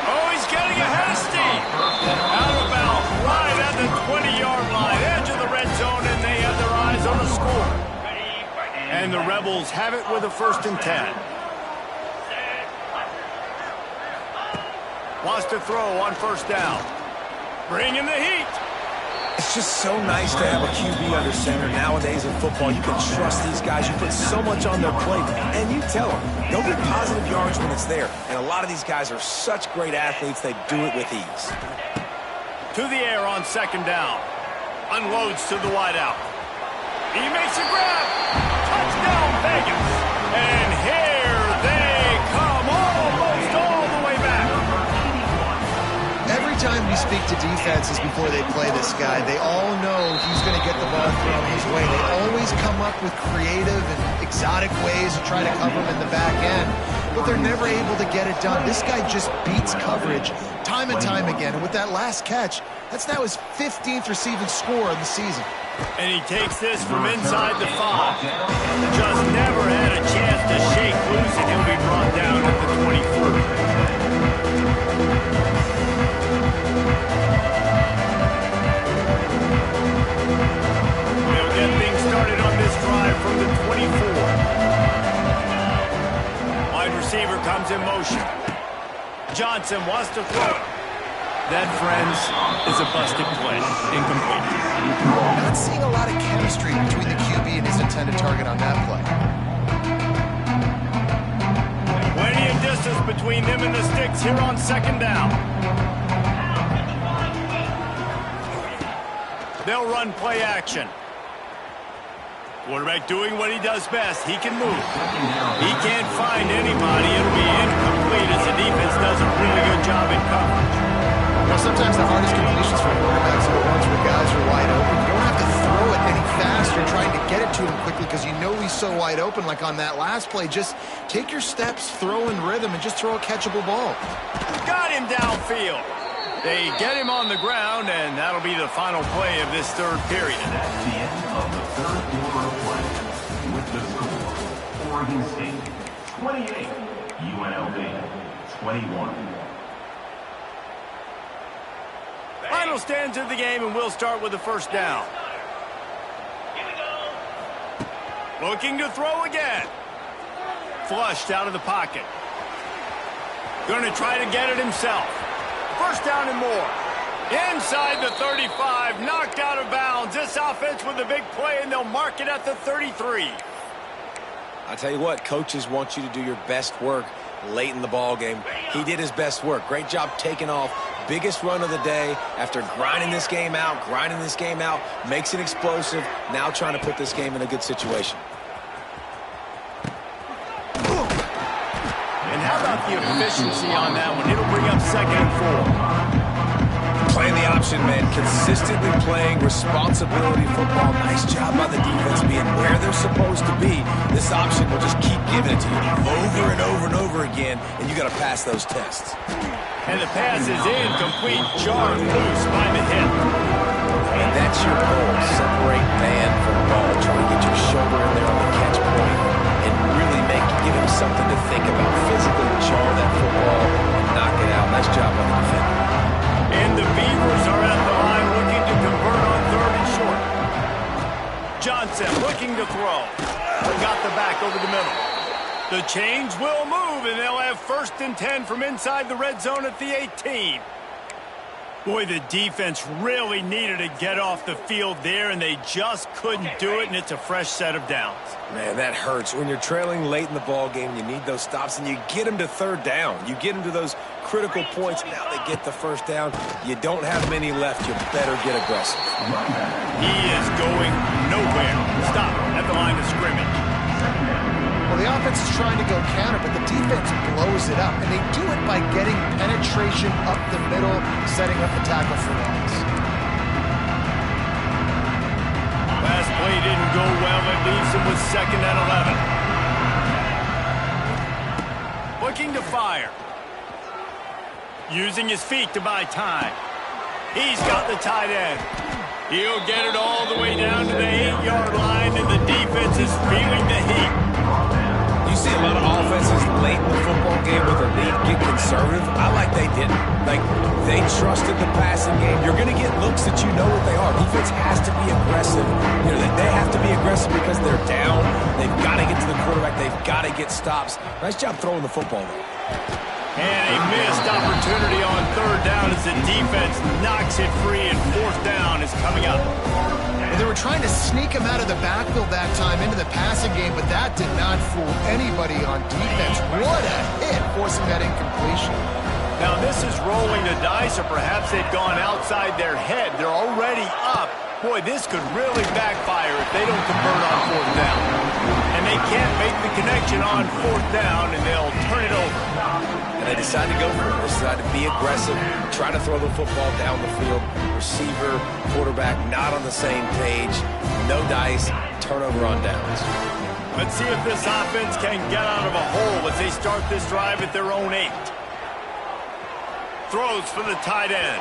Oh, he's getting ahead of steam. Out of bounds, right at the 20-yard line, edge of the red zone, and they have their eyes on the score. And the Rebels have it with a 1st and 10. Wants to throw on first down. Bring in the heat. It's just so nice to have a QB under center. Nowadays in football, you can trust these guys. You put so much on their plate, and you tell them, they'll get positive yards when it's there. And a lot of these guys are such great athletes, they do it with ease. To the air on second down. Unloads to the wideout. He makes a grab. Touchdown, Vegas. And here they come, almost all the way back. Every time we speak to defenses before they play this guy, they all know he's going to get the ball thrown his way. They always come up with creative and exotic ways to try to cover him in the back end, but they're never able to get it done. This guy just beats coverage time and time again, and with that last catch, that's now his 15th receiving score of the season. And he takes this from inside the 5. Just never had a chance to shake loose, and he'll be brought down at the 24. They'll get things started on this drive from the 24. Wide receiver comes in motion. Johnson wants to throw it. That, friends, is a busted play. Incomplete. Not seeing a lot of chemistry between the QB and his intended target on that play. Plenty of distance between them and the sticks here on second down. They'll run play action. Quarterback doing what he does best. He can move. He can't find anybody. It'll be incomplete as the defense does a really good job in coverage. Well, sometimes the hardest completions for quarterbacks are the ones where guys are wide open. You don't have to throw it any faster trying to get it to him quickly because you know he's so wide open like on that last play. Just take your steps, throw in rhythm, and just throw a catchable ball. Got him downfield. They get him on the ground, and that'll be the final play of this third period. That's the end of the third quarter of play. With the score, Oregon State 28, UNLV 21. Final stands of the game, and we'll start with the first down. Looking to throw again. Flushed out of the pocket. Going to try to get it himself. First down and more. Inside the 35, knocked out of bounds. This offense with a big play, and they'll mark it at the 33. I tell you what, coaches want you to do your best work late in the ball game. He did his best work. Great job taking off. Biggest run of the day after grinding this game out, makes it explosive. Now trying to put this game in a good situation. And how about the efficiency on that one? It'll bring up 2nd and 4. Playing the option, man. Consistently playing responsibility football. Nice job by the defense being where they're supposed to be. This option will just keep giving it to you over and over and over again, and you got to pass those tests. And the pass is incomplete, jarred loose by the hip. And that's your goal. Separate man from ball. Try to get your shoulder in there on the catch point and really give him something to think about. Physically jar that football and knock it out. Nice job by the defender. And the Beavers are at the line looking to convert on 3rd and short. Johnson looking to throw. Got the back over the middle. The chains will move, and they'll have 1st and 10 from inside the red zone at the 18. Boy, the defense really needed to get off the field there, and they just couldn't do it, and it's a fresh set of downs. Man, that hurts. When you're trailing late in the ball game, you need those stops, and you get them to 3rd down. You get them to those critical points. Now they get the 1st down. You don't have many left. You better get aggressive. He is going nowhere. Stop at the line of scrimmage. Well, the offense is trying to go counter, but the defense blows it up, and they do it by getting penetration up the middle, setting up the tackle for loss. Last play didn't go well. It leaves him with 2nd and 11. Looking to fire. Using his feet to buy time. He's got the tight end. He'll get it all the way down to the 8-yard line, and the defense is feeling the heat. You see a lot of offenses late in the football game with a lead get conservative. I like they didn't. Like, they trusted the passing game. You're going to get looks that you know what they are. Defense has to be aggressive. You know, they have to be aggressive because they're down. They've got to get to the quarterback. They've got to get stops. Nice job throwing the football, though. And a missed opportunity on 3rd down as the defense knocks it free, and 4th down is coming up. Well, they were trying to sneak him out of the backfield that time into the passing game, but that did not fool anybody on defense. What a hit, forcing that incompletion. Now, this is rolling the dice, or perhaps they've gone outside their head. They're already up. Boy, this could really backfire if they don't convert on 4th down. And they can't make the connection on 4th down, and they'll turn it over. And they decide to go for it. They decide to be aggressive, try to throw the football down the field. Receiver, quarterback, not on the same page. No dice, turnover on downs. Let's see if this offense can get out of a hole as they start this drive at their own 8. Throws for the tight end.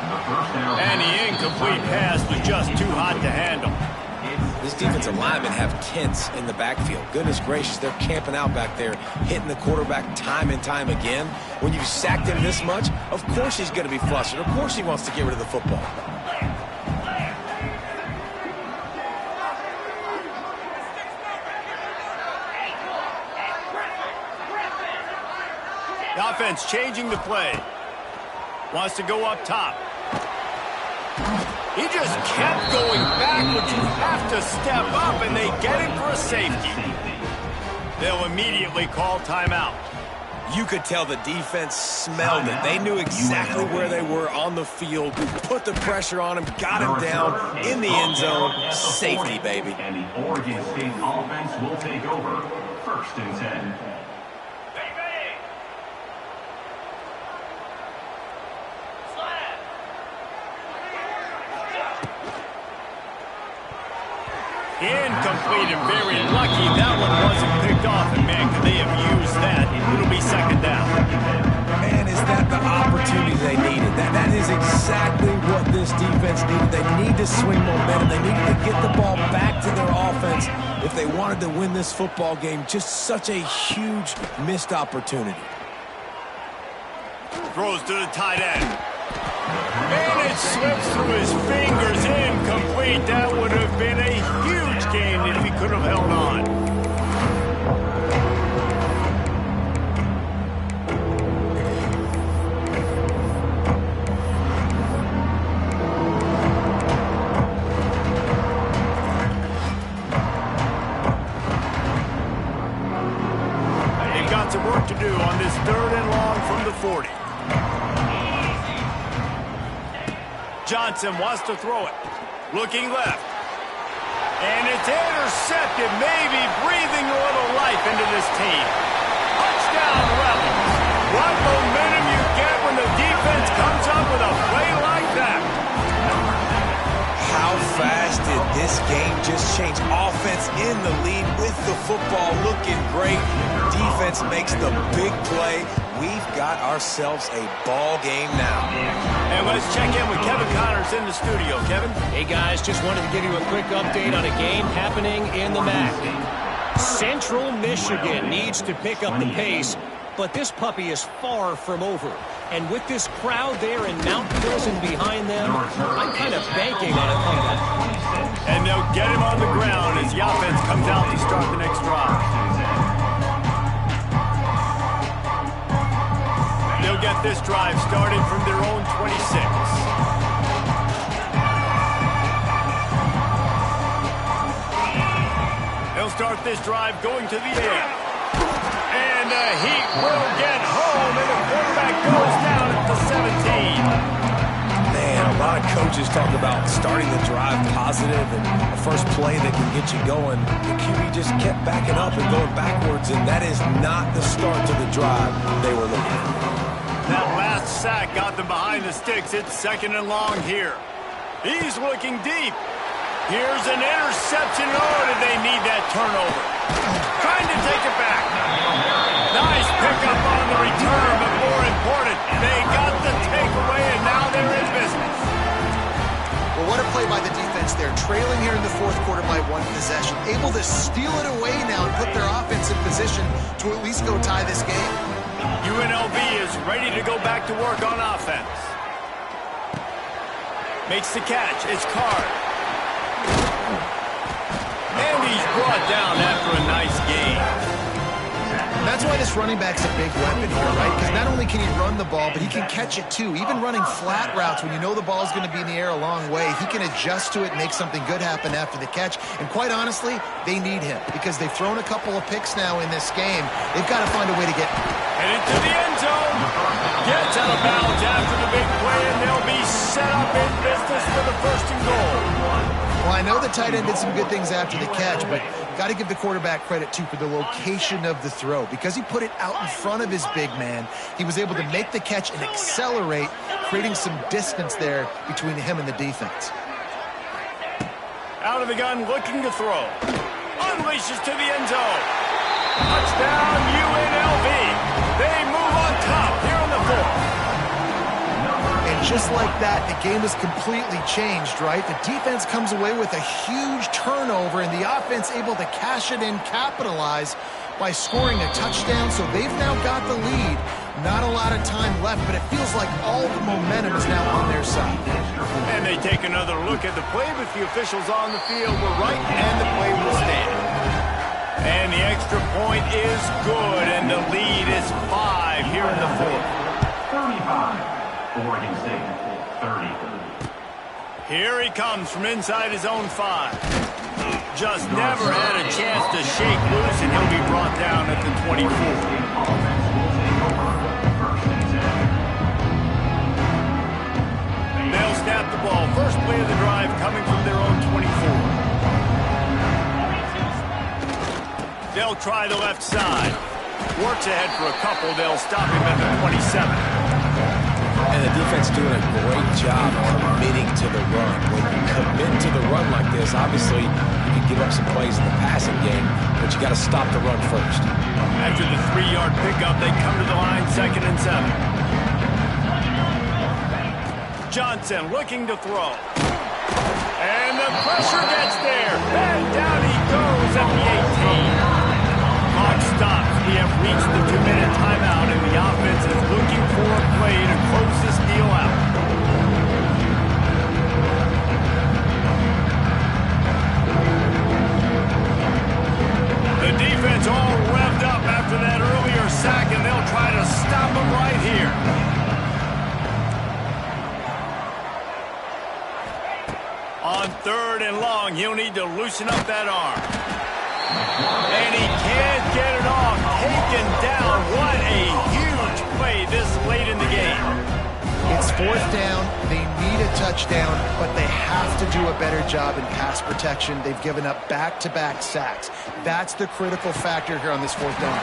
And the incomplete pass was just too hot to handle. This defensive linemen have tents in the backfield. Goodness gracious, they're camping out back there, hitting the quarterback time and time again. When you've sacked him this much, of course he's going to be flustered. Of course he wants to get rid of the football. The offense changing the play. Wants to go up top. He just kept going backwards. You have to step up, and they get him for a safety. They'll immediately call timeout. You could tell the defense smelled it. They knew exactly where they were on the field, put the pressure on him, got him down in the end zone. Safety, baby. And the Oregon State offense will take over. 1st and 10. Incomplete, and very lucky that one wasn't picked off. And, man, could they have used that? It'll be 2nd down. Man, is that the opportunity they needed? That is exactly what this defense needed. They need to swing momentum. They needed to get the ball back to their offense if they wanted to win this football game. Just such a huge missed opportunity. Throws to the tight end. And it slips through his fingers. Incomplete. That would have been a huge gain if he could have held on. They've got some work to do on this 3rd and long from the 40. Johnson wants to throw it. Looking left. And it's intercepted, maybe breathing a little life into this team. Touchdown, Rebels. What momentum you get when the defense comes up with a play like that. How fast did this game just change? Offense in the lead with the football, looking great. Defense makes the big play. We've got ourselves a ball game now. And let's check in with Kevin Connors in the studio. Kevin? Hey, guys, just wanted to give you a quick update on a game happening in the MAC. Central Michigan needs to pick up the pace, but this puppy is far from over. And with this crowd there in Mount Pleasant behind them, I'm kind of banking on a comeback. And they'll get him on the ground as the offense comes out to start the next drive. They'll get this drive started from their own 26. They'll start this drive going to the air. And the Heat will get home, and the quarterback goes down at the 17. Man, a lot of coaches talk about starting the drive positive and a first play that can get you going. The QB just kept backing up and going backwards, and that is not the start to the drive they were looking for. That last sack got them behind the sticks. It's 2nd and long here. He's looking deep. Here's an interception. Oh, did they need that turnover? Trying to take it back. Nice pickup on the return, but more important, they got the takeaway, and now they're in business. Well, what a play by the defense there. Trailing here in the fourth quarter by 1 possession. Able to steal it away now and put their offense in position to at least go tie this game. UNLV is ready to go back to work on offense. Makes the catch. It's Card. And he's brought down after a nice gain. That's why this running back's a big weapon here, right? Because not only can he run the ball, but he can catch it too. Even running flat routes when you know the ball's going to be in the air a long way, he can adjust to it and make something good happen after the catch. And quite honestly, they need him because they've thrown a couple of picks now in this game. They've got to find a way to get headed to the end zone. Gets out of bounds after the big play, and they'll be set up in business for the 1st and goal. Well, I know the tight end did some good things after the catch, but got to give the quarterback credit, too, for the location of the throw. Because he put it out in front of his big man, he was able to make the catch and accelerate, creating some distance there between him and the defense. Out of the gun, looking to throw. Unleashes to the end zone. Touchdown, UNLV. They move on top here in the 4th. And just like that, the game has completely changed, right? The defense comes away with a huge turnover, and the offense able to cash it in, capitalize by scoring a touchdown. So they've now got the lead. Not a lot of time left, but it feels like all the momentum is now on their side. And they take another look at the play, but the officials on the field were right, and the play will stand. And the extra point is good, and the lead is 5 here in the 4th. 35. Oregon State, 30. Here he comes from inside his own 5. Just never had a chance to shake loose, and he'll be brought down at the 24. They'll snap the ball. First play of the drive coming from their own 24. They'll try the left side. Works ahead for a couple. They'll stop him at the 27. And the defense doing a great job committing to the run. When you commit to the run like this, obviously you can give up some plays in the passing game, but you got to stop the run first. After the 3-yard pickup, they come to the line, 2nd and 7. Johnson looking to throw. And the pressure gets there. And down he goes at the 18. Clock stops. We have reached the 2-minute timeout, and the offense is looking for a play to close this deal out. The defense all revved up after that earlier sack, and they'll try to stop them right here. On 3rd and long, he'll need to loosen up that arm. And he can't get it off. Taken down. What a huge play this late in the game. It's 4th down. They need a touchdown, but they have to do a better job in pass protection. They've given up back-to-back sacks. That's the critical factor here on this 4th down.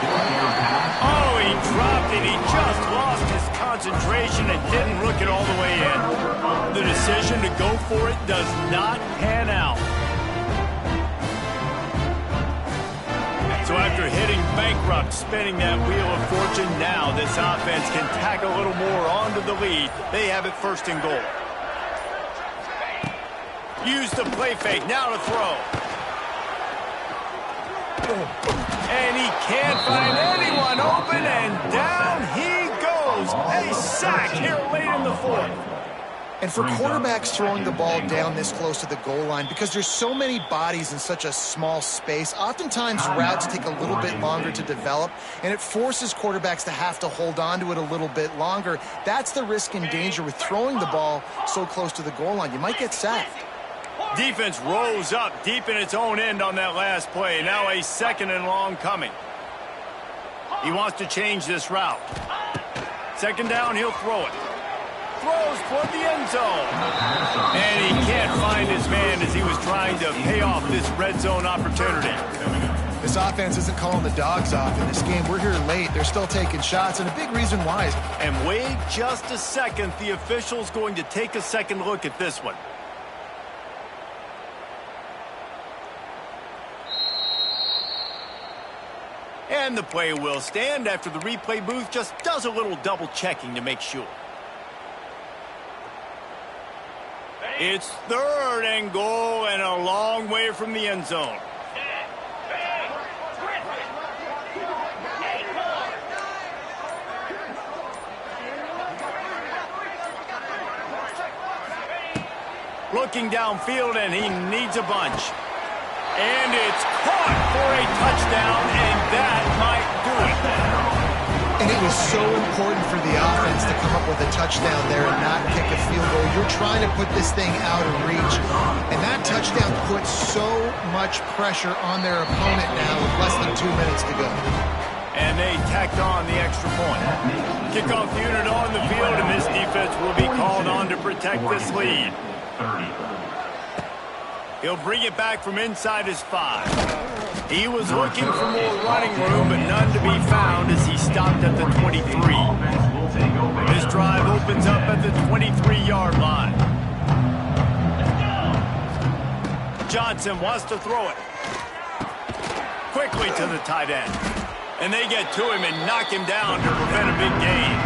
Oh, he dropped it. He just lost his concentration and didn't look it all the way in. The decision to go for it does not pan out. So after hitting bankrupt, spinning that wheel of fortune, now this offense can tack a little more onto the lead. They have it 1st and goal. Use the play fake, now to throw. And he can't find anyone open, and down he goes. A sack here late in the 4th. And for quarterbacks throwing the ball down this close to the goal line, because there's so many bodies in such a small space, oftentimes routes take a little bit longer to develop, and it forces quarterbacks to have to hold on to it a little bit longer. That's the risk and danger with throwing the ball so close to the goal line. You might get sacked. Defense rose up deep in its own end on that last play. Now a 2nd and long coming. He wants to change this route. 2nd down, he'll throw it. Throws toward the end zone. And he can't find his man as he was trying to pay off this red zone opportunity. This offense isn't calling the dogs off in this game. We're here late. They're still taking shots, and a big reason why is... And wait just a second. The official's going to take a second look at this one. And the play will stand after the replay booth just does a little double checking to make sure. It's 3rd and goal and a long way from the end zone. Looking downfield, and he needs a bunch. And it's caught for a touchdown, and that might do it. And it was so important for the offense to come up with a touchdown there and not kick a field goal. You're trying to put this thing out of reach. And that touchdown puts so much pressure on their opponent now with less than 2 minutes to go. And they tacked on the extra point. Kickoff unit on the field, and this defense will be called on to protect this lead. He'll bring it back from inside his 5. He was looking for more running room, but none to be found as he stopped at the 23. This drive opens up at the 23-yard line. Johnson wants to throw it. Quickly to the tight end. And they get to him and knock him down to prevent a big gain.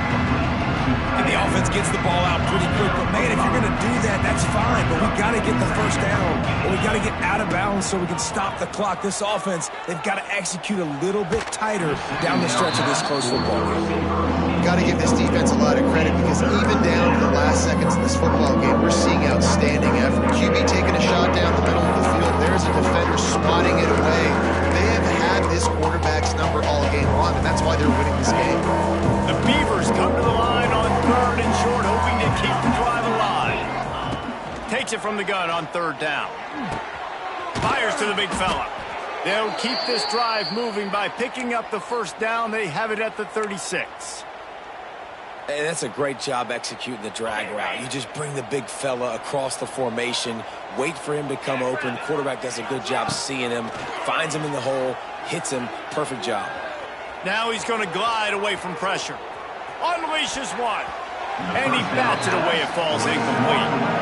And the offense gets the ball out pretty quick. But, man, if you're going to do that, that's fine. But we got to get the first down. And we got to get out of bounds so we can stop the clock. This offense, they've got to execute a little bit tighter down the stretch of this close football game. Got to give this defense a lot of credit because even down to the last seconds of this football game, we're seeing outstanding effort. QB taking a shot down the middle of the field. There's a defender swatting it away. They have had this quarterback's number all game long, and that's why they're winning this game. The Beavers come to the line on 3rd and short, hoping to keep the drive alive. Takes it from the gun on 3rd down. Fires to the big fella. They'll keep this drive moving by picking up the first down. They have it at the 36. And that's a great job executing the drag route. You just bring the big fella across the formation, wait for him to come open. Quarterback does a good job seeing him, finds him in the hole, hits him. Perfect job. Now he's going to glide away from pressure. Unleashes one. And he bats it away. It falls incomplete.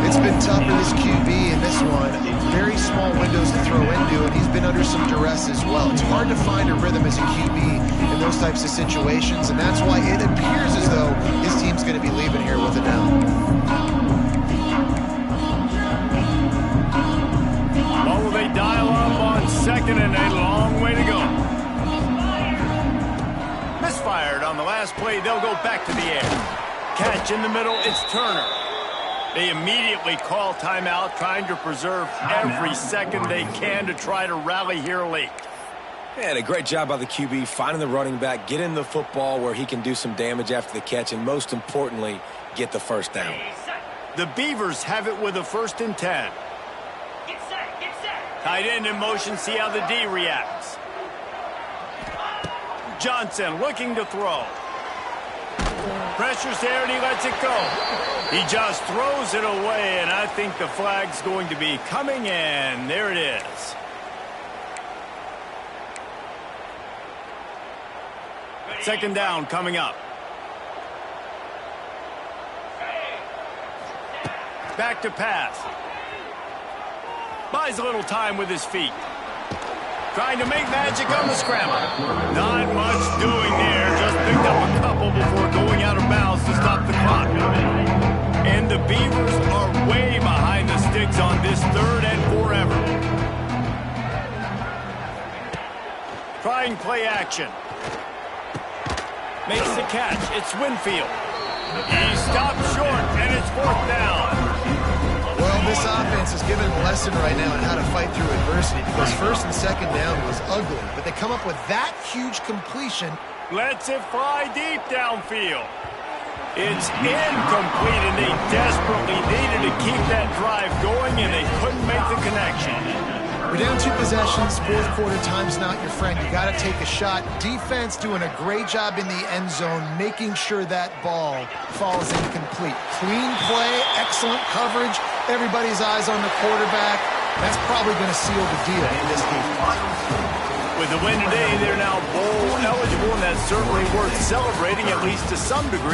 It's been tough for this QB in this one. Very small windows to throw into, and he's been under some duress as well. It's hard to find a rhythm as a QB in those types of situations, and that's why it appears as though his team's going to be leaving here with a down. Oh, they dial up on 2nd and a long way to go. Misfired on the last play. They'll go back to the air. Catch in the middle. It's Turner. They immediately call timeout, trying to preserve every second they can to try to rally here late. And a great job by the QB, finding the running back, getting the football where he can do some damage after the catch, and most importantly, get the first down. The Beavers have it with a 1st and 10. Tight end in motion, see how the D reacts. Johnson looking to throw. Pressure's there, and he lets it go. He just throws it away, and I think the flag's going to be coming in. There it is. Second down coming up. Back to pass. Buys a little time with his feet. Trying to make magic on the scramble. Not much doing there. Just picked up a couple before going out of bounds to stop the clock. And the Beavers are way behind the sticks on this 3rd and forever. Trying play action. Makes the catch. It's Winfield. He stopped short, and it's 4th down. Well, this offense is giving them a lesson right now on how to fight through adversity because 1st and 2nd down was ugly, but they come up with that huge completion. Lets it fly deep downfield. It's incomplete, and they desperately needed to keep that drive going, and they couldn't make the connection. We're down 2 possessions, 4th quarter, time's not your friend. You got to take a shot. Defense doing a great job in the end zone, making sure that ball falls incomplete. Clean play, excellent coverage, everybody's eyes on the quarterback. That's probably going to seal the deal in this game. With the win today, they're now bowl eligible, and that's certainly worth celebrating, at least to some degree.